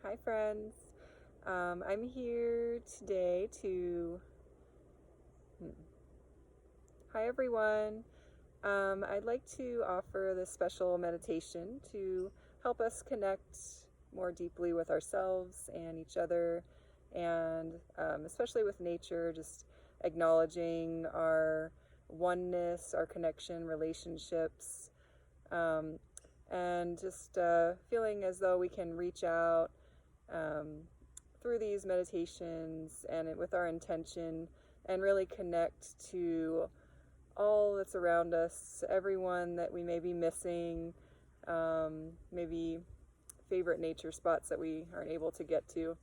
Hi, friends. I'm here today to. Hi, everyone. I'd like to offer this special meditation to help us connect more deeply with ourselves and each other, and especially with nature, just acknowledging our oneness, our connection, relationships, um, and just feeling as though we can reach out um, through these meditations and with our intention and really connect to all that's around us, everyone that we may be missing, maybe favorite nature spots that we aren't able to get to.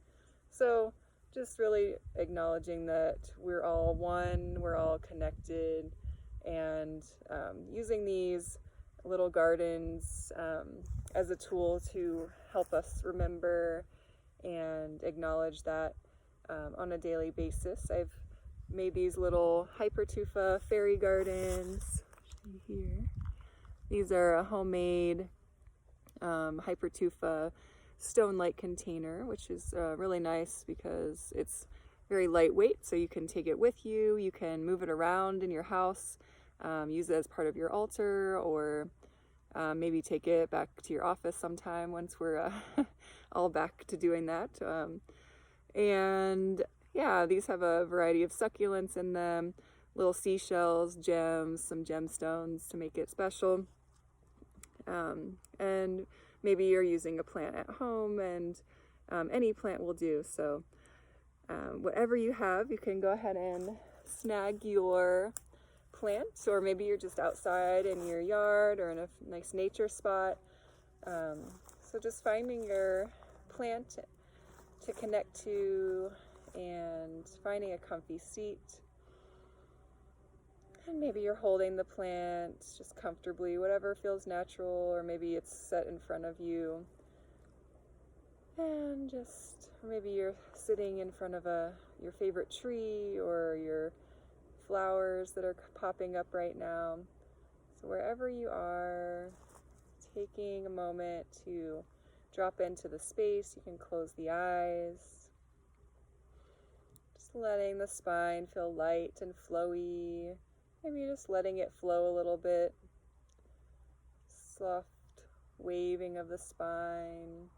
So just really acknowledging that we're all one, we're all connected, and using these little gardens as a tool to help us remember and acknowledge that on a daily basis. I've made these little Hypertufa fairy gardens here. These are a homemade Hypertufa stone light container, which is really nice because it's very lightweight, so you can take it with you. You can move it around in your house, use it as part of your altar, or maybe take it back to your office sometime once we're all back to doing that. And yeah, these have a variety of succulents in them, little seashells, gems, some gemstones to make it special. And maybe you're using a plant at home, and any plant will do. So whatever you have, you can go ahead and snag your plant, or maybe you're just outside in your yard or in a nice nature spot. So just finding your plant to connect to and finding a comfy seat. And maybe you're holding the plant just comfortably, whatever feels natural, or maybe it's set in front of you. And or maybe you're sitting in front of your favorite tree or your flowers that are popping up right now. So wherever you are, taking a moment to drop into the space. You can close the eyes. Just letting the spine feel light and flowy. Maybe just letting it flow a little bit. Soft waving of the spine.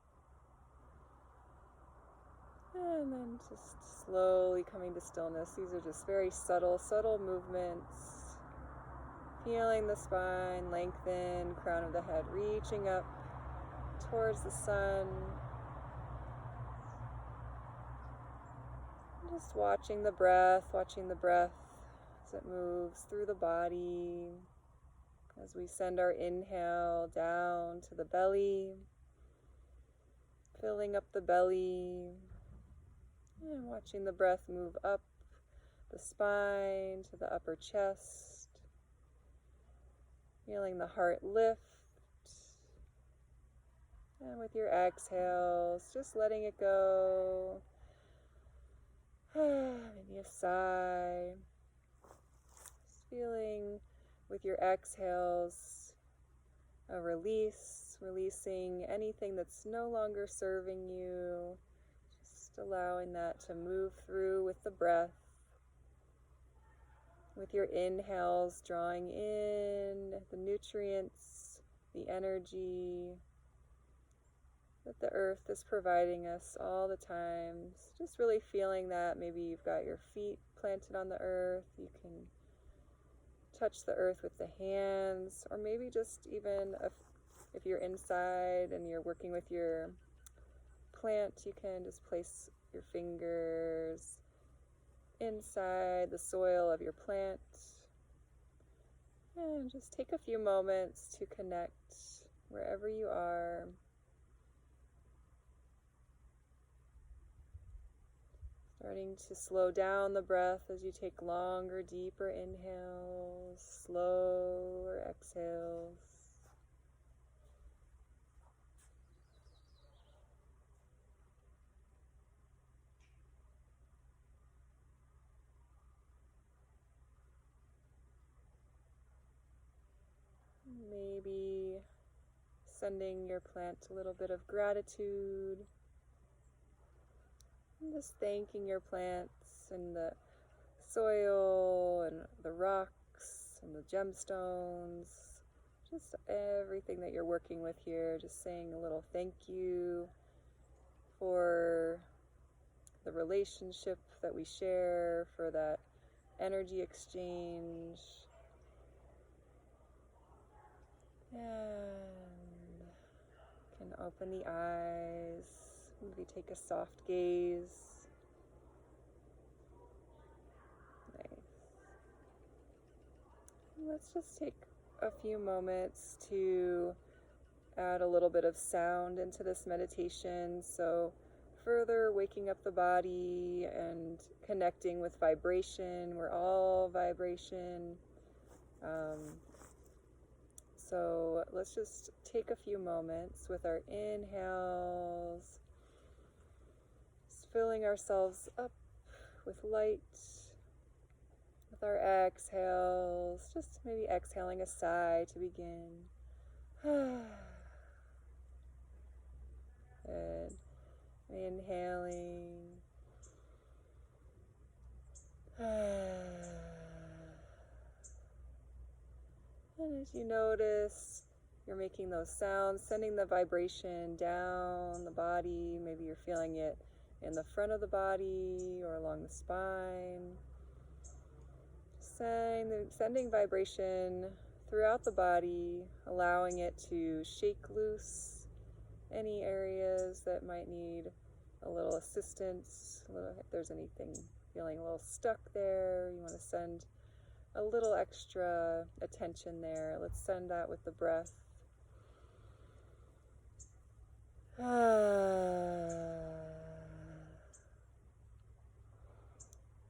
And then just slowly coming to stillness. These are just very subtle movements. Feeling the spine lengthen, crown of the head reaching up towards the sun. Just watching the breath as it moves through the body. As we send our inhale down to the belly, filling up the belly, and watching the breath move up the spine to the upper chest, feeling the heart lift, and with your exhales, just letting it go. Maybe a sigh. Just feeling with your exhales a releasing anything that's no longer serving you. Just allowing that to move through with the breath. With your inhales, drawing in the nutrients, the energy that the earth is providing us all the time. Just really feeling that. Maybe you've got your feet planted on the earth. You can touch the earth with the hands, or maybe just even if you're inside and you're working with your plant, you can just place your fingers inside the soil of your plant and just take a few moments to connect wherever you are. Starting to slow down the breath as you take longer, deeper inhales, slower exhales. sending your plant a little bit of gratitude. And just thanking your plants and the soil and the rocks and the gemstones. Just everything that you're working with here. Just saying a little thank you for the relationship that we share, for that energy exchange. And you can open the eyes, maybe take a soft gaze. Nice. Let's just take a few moments to add a little bit of sound into this meditation, so further waking up the body and connecting with vibration. We're all vibration. So let's just take a few moments with our inhales, just filling ourselves up with light. With our exhales, just maybe exhaling a sigh to begin. Good. Inhaling. And as you notice, you're making those sounds, sending the vibration down the body. Maybe you're feeling it in the front of the body or along the spine. Sending vibration throughout the body, allowing it to shake loose any areas that might need a little assistance. If there's anything feeling a little stuck there, you want to send a little extra attention there. Let's send that with the breath. And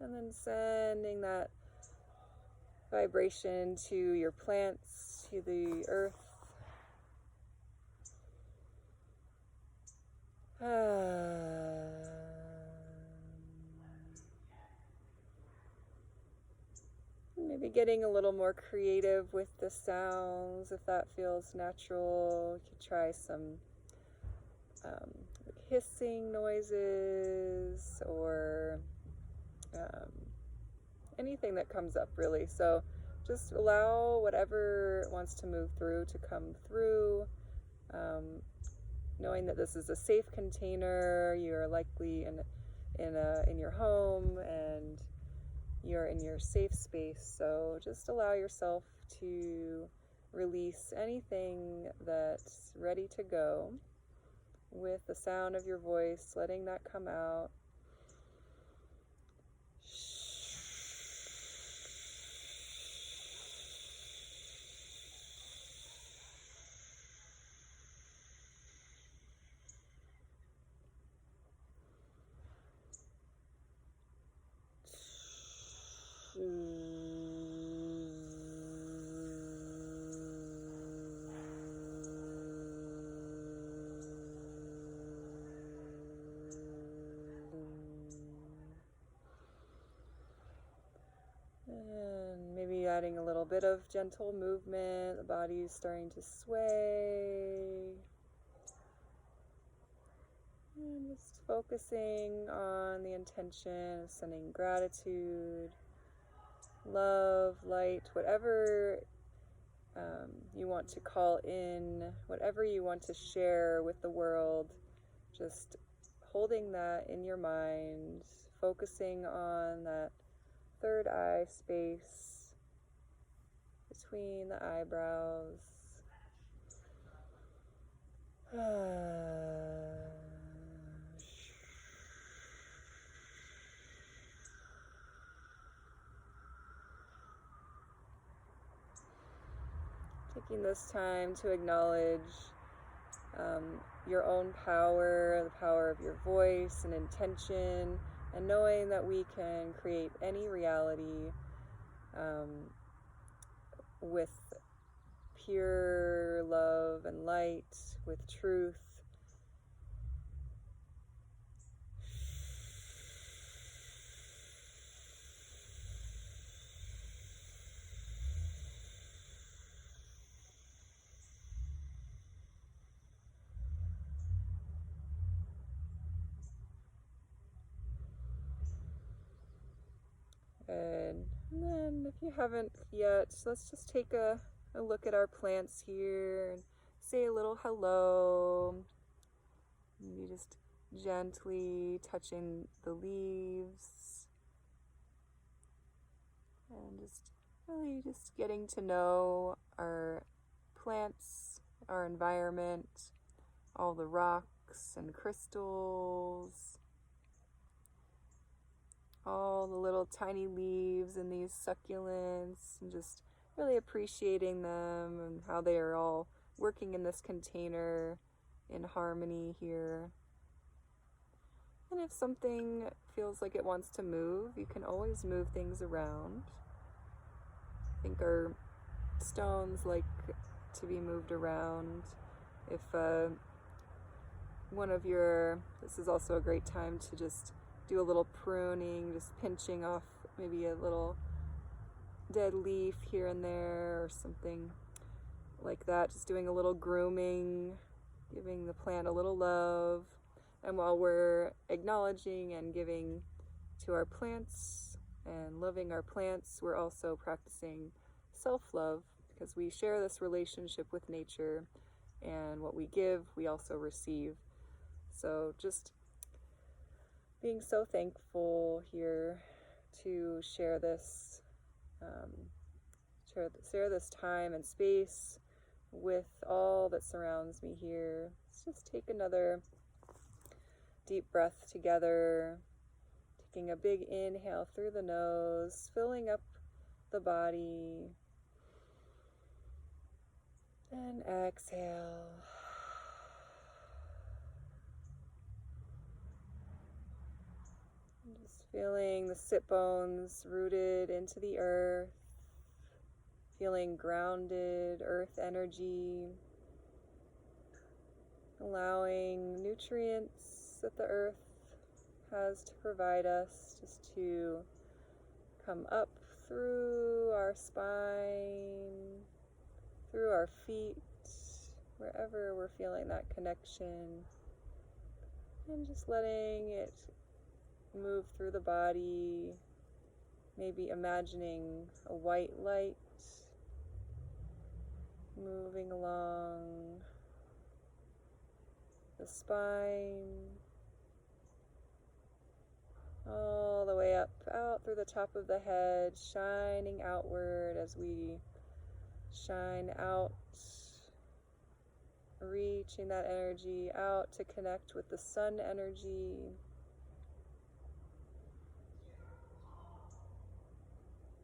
then sending that vibration to your plants, to the earth. Maybe getting a little more creative with the sounds, if that feels natural. You could try some hissing noises or anything that comes up, really. So just allow whatever wants to move through to come through, knowing that this is a safe container. You're likely in your home and you're in your safe space. So just allow yourself to release anything that's ready to go with the sound of your voice, letting that come out. And maybe adding a little bit of gentle movement. The body is starting to sway. And just focusing on the intention of sending gratitude, love, light, whatever you want to call in, whatever you want to share with the world. Just holding that in your mind, focusing on that third eye space between the eyebrows. Taking this time to acknowledge your own power, the power of your voice and intention, and knowing that we can create any reality with pure love and light, with truth. Good. And then if you haven't yet, let's just take a look at our plants here and say a little hello. Maybe just gently touching the leaves and just really just getting to know our plants, our environment, all the rocks and crystals, all the little tiny leaves in these succulents, and just really appreciating them and how they are all working in this container in harmony here. And if something feels like it wants to move, you can always move things around. I think our stones like to be moved around. If this is also a great time to just do a little pruning, just pinching off maybe a little dead leaf here and there or something like that, just doing a little grooming, giving the plant a little love. And while we're acknowledging and giving to our plants and loving our plants, we're also practicing self-love, because we share this relationship with nature, and what we give, we also receive. So just being so thankful here to share this time and space with all that surrounds me here. Let's just take another deep breath together, taking a big inhale through the nose, filling up the body, and exhale. And just feeling the sit bones rooted into the earth, feeling grounded earth energy, allowing nutrients that the earth has to provide us just to come up through our spine, through our feet, wherever we're feeling that connection, and just letting it move through the body, maybe imagining a white light moving along the spine, all the way up, out through the top of the head, shining outward as we shine out, reaching that energy out to connect with the sun energy.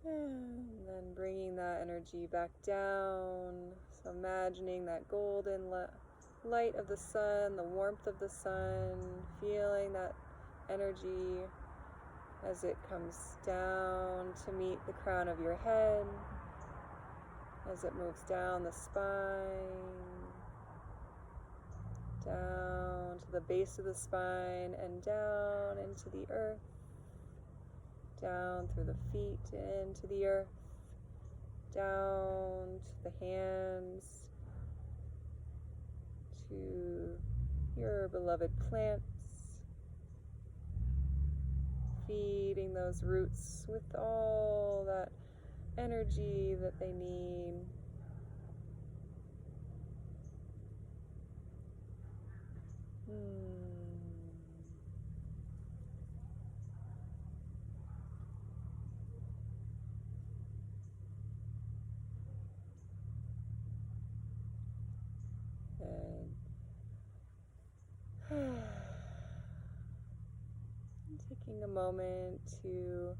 And then bringing that energy back down. So imagining that golden light of the sun, the warmth of the sun, feeling that energy as it comes down to meet the crown of your head, as it moves down the spine, down to the base of the spine, and down into the earth, down through the feet into the earth, down to the hands, to your beloved plants, feeding those roots with all that energy that they need. And taking a moment to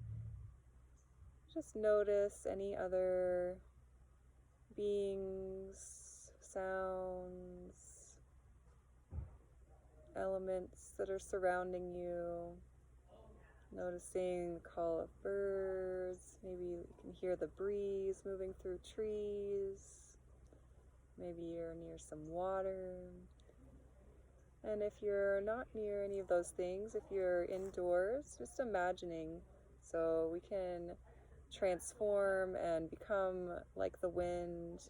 just notice any other beings, sounds, elements that are surrounding you. Noticing the call of birds. Maybe you can hear the breeze moving through trees. Maybe you're near some water. And if you're not near any of those things, if you're indoors, just imagining. So we can transform and become like the wind,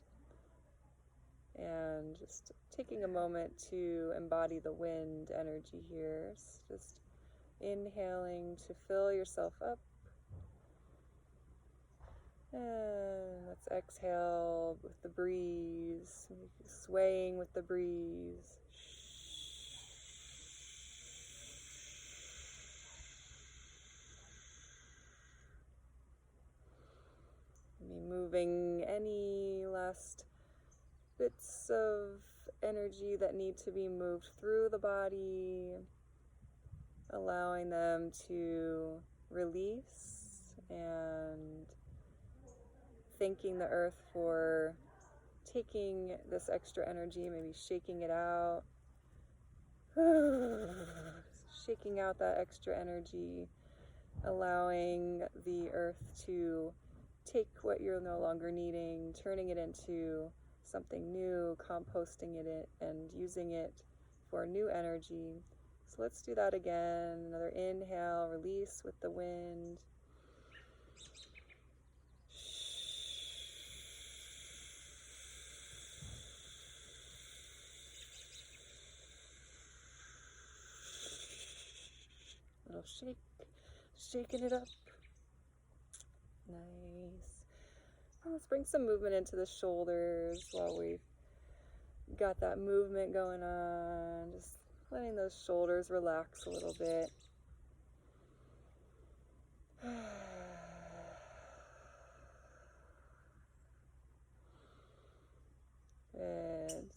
and just taking a moment to embody the wind energy here. Just inhaling to fill yourself up, And let's exhale with the breeze, swaying with the breeze. Moving any last bits of energy that need to be moved through the body, allowing them to release, and thanking the earth for taking this extra energy, maybe shaking it out, shaking out that extra energy, allowing the earth to take what you're no longer needing, turning it into something new, composting it and using it for new energy. So let's do that again. Another inhale, release with the wind. Little shake, shaking it up. Nice. Let's bring some movement into the shoulders while we've got that movement going on. Just letting those shoulders relax a little bit. And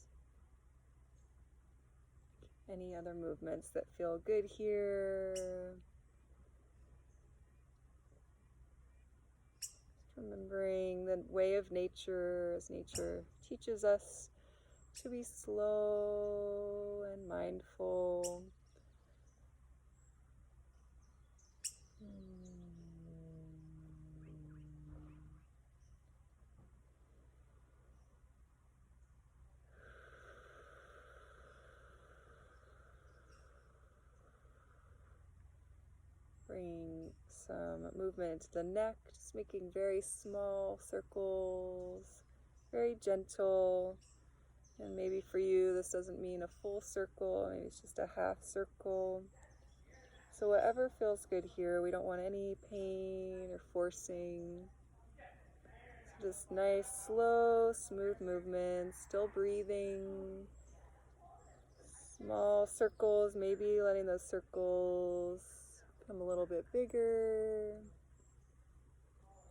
any other movements that feel good here. Remembering the way of nature, as nature teaches us to be slow and mindful. Bring some movement into the neck, just making very small circles, very gentle. And maybe for you, this doesn't mean a full circle, maybe it's just a half circle. So whatever feels good here, we don't want any pain or forcing. So just nice, slow, smooth movements, still breathing. Small circles, maybe letting those circles become a little bit bigger.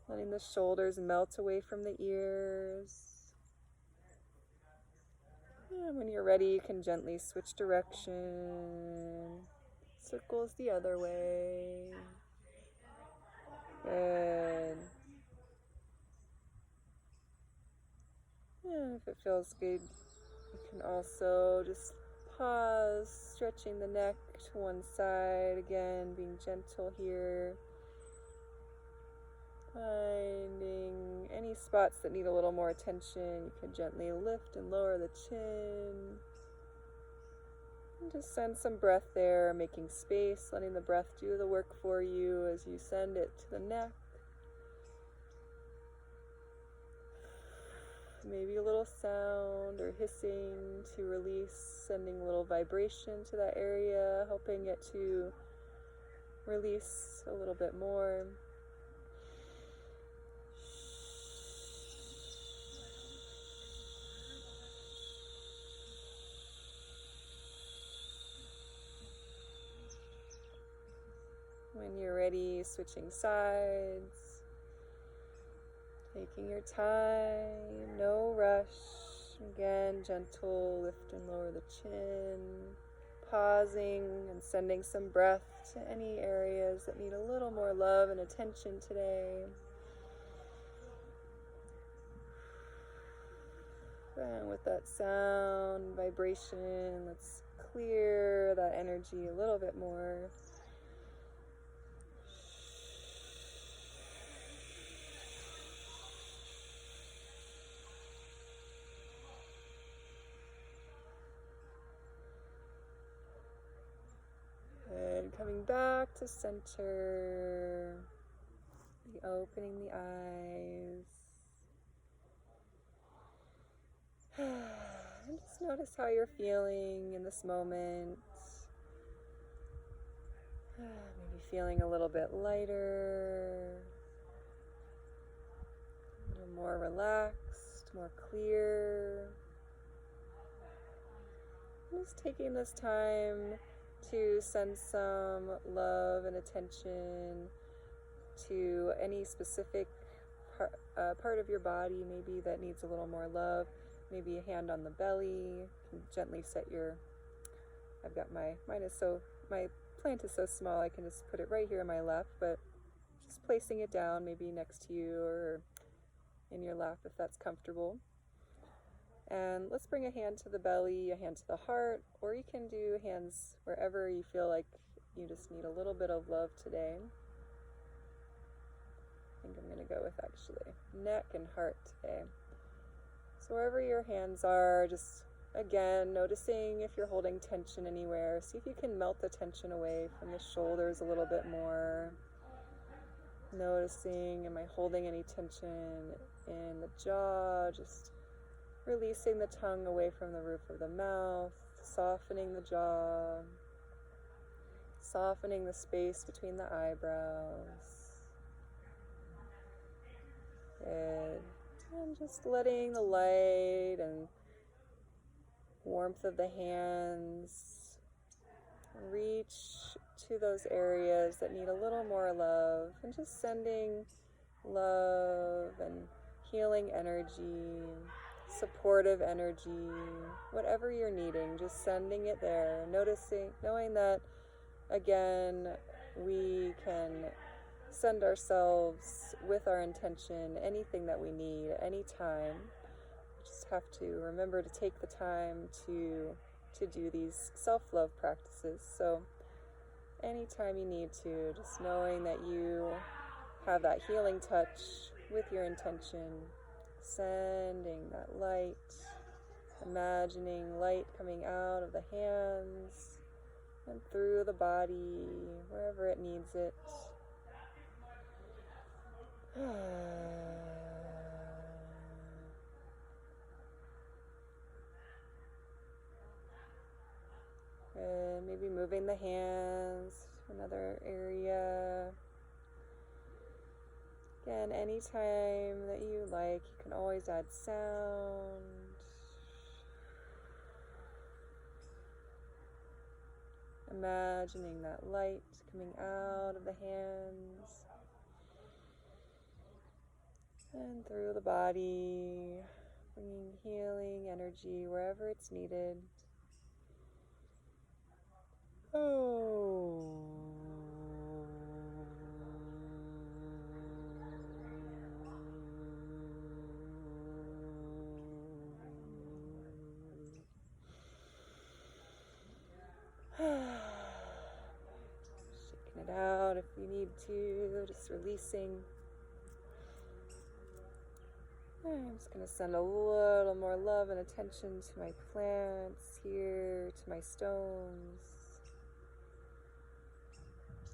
Letting the shoulders melt away from the ears. And when you're ready, you can gently switch direction. Circles the other way. Good. And if it feels good, you can also just pause, stretching the neck to one side. Again, being gentle here. Finding any spots that need a little more attention, you can gently lift and lower the chin. And just send some breath there, making space, letting the breath do the work for you as you send it to the neck. Maybe a little sound or hissing to release, sending a little vibration to that area, helping it to release a little bit more. When you're ready, switching sides, taking your time, no rush. Again, gentle, lift and lower the chin, pausing and sending some breath to any areas that need a little more love and attention today. And with that sound, vibration, let's clear that energy a little bit more. And coming back to center, opening the eyes. And just notice how you're feeling in this moment. Maybe feeling a little bit lighter, You're more relaxed, more clear. Just taking this time to send some love and attention to any specific part of your body, maybe that needs a little more love. Maybe a hand on the belly. You can gently set I've got my plant is so small I can just put it right here in my lap, but just placing it down maybe next to you or in your lap if that's comfortable. And let's bring a hand to the belly, a hand to the heart, or you can do hands wherever you feel like you just need a little bit of love today. I think I'm going to go with actually neck and heart today. So wherever your hands are, just again noticing if you're holding tension anywhere. See if you can melt the tension away from the shoulders a little bit more. Noticing, am I holding any tension in the jaw? Just releasing the tongue away from the roof of the mouth, softening the jaw, softening the space between the eyebrows. Good. And just letting the light and warmth of the hands reach to those areas that need a little more love, and just sending love and healing energy, supportive energy, whatever you're needing, just sending it there, knowing that again we can send ourselves with our intention anything that we need anytime. We just have to remember to take the time to do these self-love practices. So anytime you need to, just knowing that you have that healing touch with your intention, sending that light, imagining light coming out of the hands and through the body, wherever it needs it. And maybe moving the hands to another area. Again, anytime that you like, you can always add sound. Imagining that light coming out of the hands and through the body, bringing healing energy wherever it's needed. Oh. Shaking it out if you need to, just releasing. I'm just going to send a little more love and attention to my plants here, to my stones.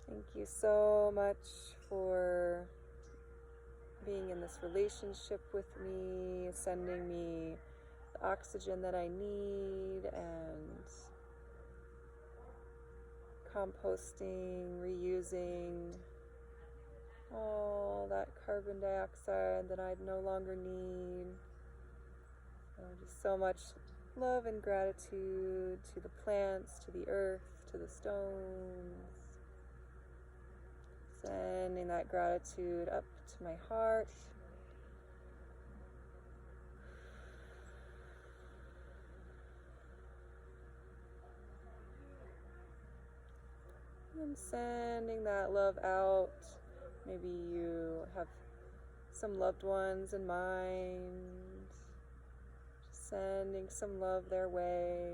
Thank you so much for being in this relationship with me, sending me the oxygen that I need, and composting, reusing all that carbon dioxide that I no longer need. Just so much love and gratitude to the plants, to the earth, to the stones. Sending that gratitude up to my heart. And sending that love out. Maybe you have some loved ones in mind. Just sending some love their way.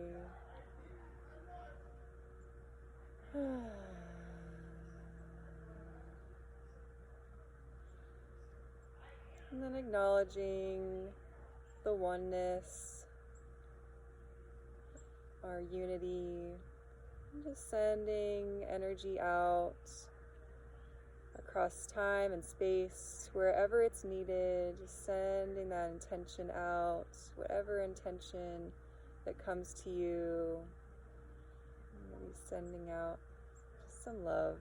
And then acknowledging the oneness, our unity, and just sending energy out across time and space, wherever it's needed, just sending that intention out, whatever intention that comes to you, maybe sending out just some love,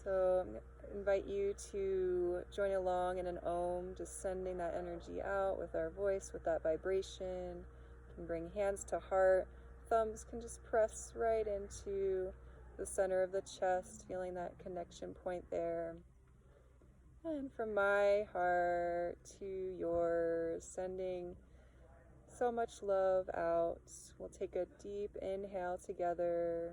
So I invite you to join along in an Om, just sending that energy out with our voice, with that vibration. You can bring hands to heart. Thumbs can just press right into the center of the chest, feeling that connection point there. And from my heart to yours, sending so much love out. We'll take a deep inhale together.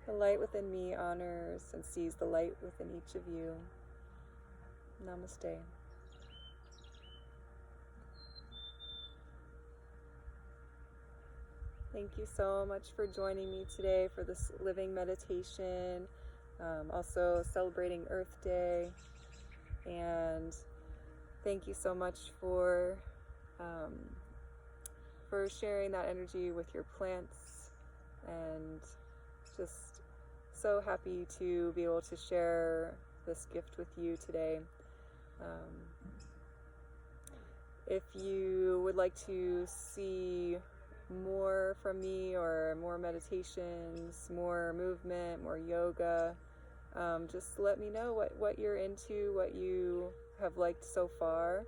The light within me honors and sees the light within each of you. Namaste. Thank you so much for joining me today for this living meditation. Also celebrating Earth Day. And thank you so much for sharing that energy with your plants, and just so happy to be able to share this gift with you today. If you would like to see more from me, or more meditations, more movement, more yoga, just let me know what you're into, what you have liked so far.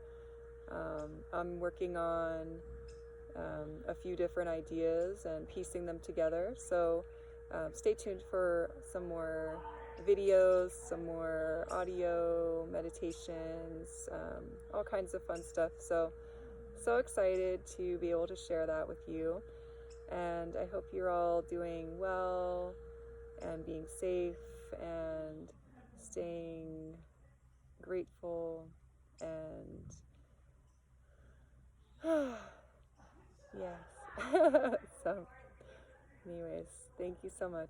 I'm working on a few different ideas and piecing them together, so stay tuned for some more videos, some more audio meditations, all kinds of fun stuff. So excited to be able to share that with you, and I hope you're all doing well and being safe and staying grateful, and yes. So anyways, thank you so much.